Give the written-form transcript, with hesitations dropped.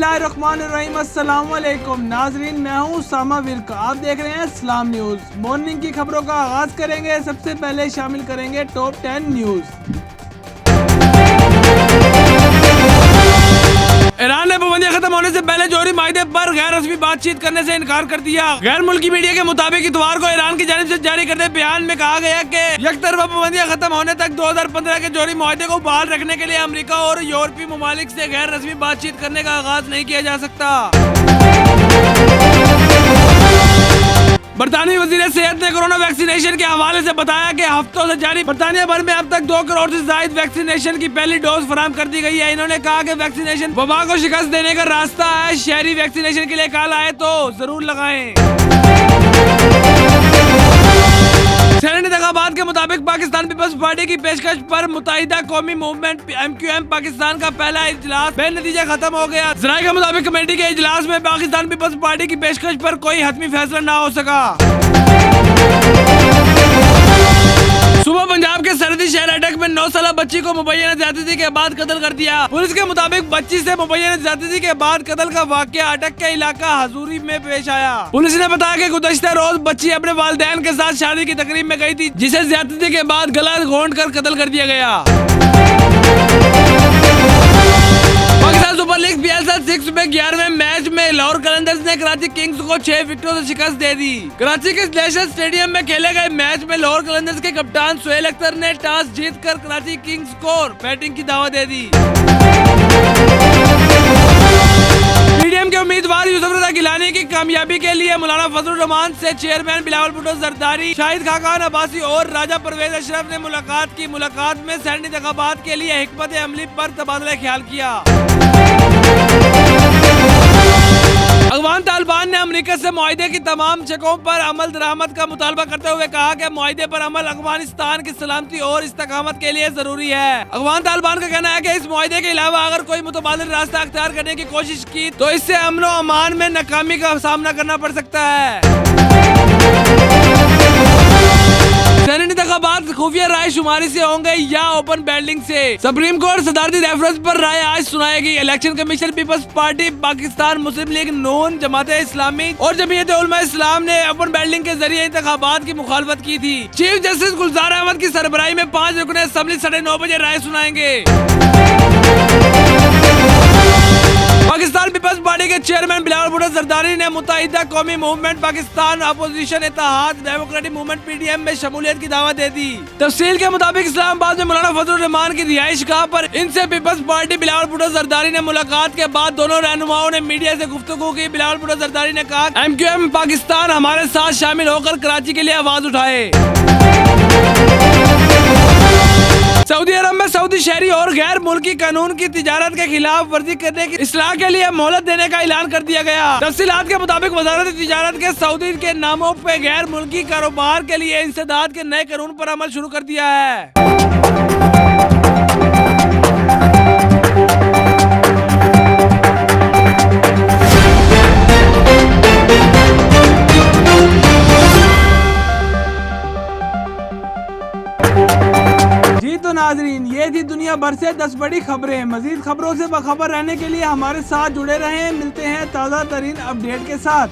बिस्मिल्लाहिर्रहमानिर्रहीम। अस्सलाम वालेकुम नाजरीन, मैं हूँ सामा विल्का। आप देख रहे हैं इस्लाम न्यूज़। मॉर्निंग की खबरों का आगाज करेंगे। सबसे पहले शामिल करेंगे टॉप 10 न्यूज़। ईरान ने पाबंदियां खत्म होने से पहले जौहरी माहिदे पर गैर रस्मी बातचीत करने से इनकार कर दिया। गैर मुल्की मीडिया के मुताबिक इतवार को ईरान की जानिब से जारी करदे बयान में कहा गया कि यकतरफा पाबंदियां खत्म होने तक 2015 के जौहरी माहिदे को बहाल रखने के लिए अमेरिका और यूरोपीय ममालिक से गैर रस्मी बातचीत करने का आगाज नहीं किया जा सकता। बरतानवी वजीर सेहत ने कोरोना वैक्सीनेशन के हवाले से बताया कि हफ्तों से जारी बरतानिया भर में अब तक 2 करोड़ से ज्यादा वैक्सीनेशन की पहली डोज फराहम कर दी गई है। इन्होंने कहा कि वैक्सीनेशन वबा को शिकस्त देने का रास्ता है। शहरी वैक्सीनेशन के लिए कॉल आए तो जरूर लगाएं। सेनेट इंतखाबात के मुताबिक पाकिस्तान पीपल्स पार्टी की पेशकश पर मुत्तहिदा कौमी मूवमेंट MQM पाकिस्तान का पहला इजलास बेनतीजा खत्म हो गया। जराये के मुताबिक कमेटी के इजलास में पाकिस्तान पीपल्स पार्टी की पेशकश पर कोई हतमी फैसला न हो सका। सुबह पंजाब के सरहदी शहर अटक में 9 साला बच्ची को मुबैना ज्यादती के बाद कत्ल कर दिया। पुलिस के मुताबिक बच्ची से मुबैना ज्यादती के बाद कत्ल का वाकया अटक के इलाका हजूरी में पेश आया। पुलिस ने बताया कि गुज़श्ता रोज बच्ची अपने वालिदैन के साथ शादी की तकरीब में गई थी, जिसे ज्यादती के बाद गला घोंट कर कत्ल कर दिया गया। पाकिस्तान सुपर लीग PSL 6 में 11वें मैच में लाहौर कलंदर्स ने कराची किंग्स को 6 विकेटों से शिकस्त दे दी। कराची के नेशनल स्टेडियम में खेले गए मैच में लाहौर कलंदर्स के कप्तान सुहेल अख्तर ने टॉस जीतकर कराची किंग्स को बैटिंग की दावत दे दी। PDM के उम्मीदवार यूसुफ रजा गिलानी की कामयाबी के लिए मौलाना फजलुर रहमान से चेयरमैन बिलावल भुट्टो जरदारी, शाहिद खाकान अब्बासी और राजा परवेज अशरफ ने मुलाकात में सेनेट इंतखाबात के लिए हिकमत अमली पर तबादला ख्याल किया। अफगान तालिबान ने अमेरिका से मुआहिदे की तमाम जगहों पर अमल दरामद का मुतालबा करते हुए कहा कि मुआहिदे पर अमल अफगानिस्तान की सलामती और इस्तकामत के लिए जरूरी है। अफगान तालिबान का कहना है कि इस मुआहिदे के अलावा अगर कोई मुतबादिल रास्ता अख्तियार करने की कोशिश की तो इससे अमन और अमान में नाकामी का सामना करना पड़ सकता है। सेनेट इंतखाबात खुफिया राय शुमारी से होंगे या ओपन बैलेटिंग से? सुप्रीम कोर्ट सदारती रेफरेंस पर राय आज सुनाएगी। Election Commission Peoples Party Pakistan, Muslim League Noon, Jamaat e Islami और जमीयत उलमा इस्लाम ने ओपन बैलेटिंग के जरिए इंतखाबात की मुखालफत की थी। चीफ जस्टिस गुलजार अहमद की सरबराही में 5 रुकने असेंबली 9:30 बजे राय सुनाएंगे। पाकिस्तान पीपल्स पार्टी के चेयरमैन बिलावल भुट्टो जरदारी ने मुत्तहिदा कौमी मूवमेंट पाकिस्तान अपोजिशन इत्तेहाद डेमोक्रेटिक मूवमेंट PDM में शमूलियत की दावत दे दी। तफसील के मुताबिक इस्लामाबाद में मौलाना फजलुर रहमान की रिहाइशगाह पर इनसे पीपल्स पार्टी बिलावल भुट्टो जरदारी ने मुलाकात के बाद दोनों रहनुमाओं ने मीडिया से गुफ्तगू की। बिलावल भुट्टो जरदारी ने कहा MQM पाकिस्तान हमारे साथ शामिल होकर कराची के लिए आवाज उठाए। सऊदी अरब में सऊदी शहरी और गैर मुल्की कानून की तिजारत के खिलाफ वर्जी करने की इस्लाह के लिए मोहलत देने का ऐलान कर दिया गया। तफसीलात के मुताबिक वजारत तिजारत के सऊदी के नामों पे गैर मुल्की कारोबार के लिए इंसदाद के नए कानून पर अमल शुरू कर दिया है। तो नाजरीन, ये थी दुनिया भर से 10 बड़ी खबरें। मजीद खबरों से बाखबर रहने के लिए हमारे साथ जुड़े रहें। मिलते हैं ताज़ा तरीन अपडेट के साथ।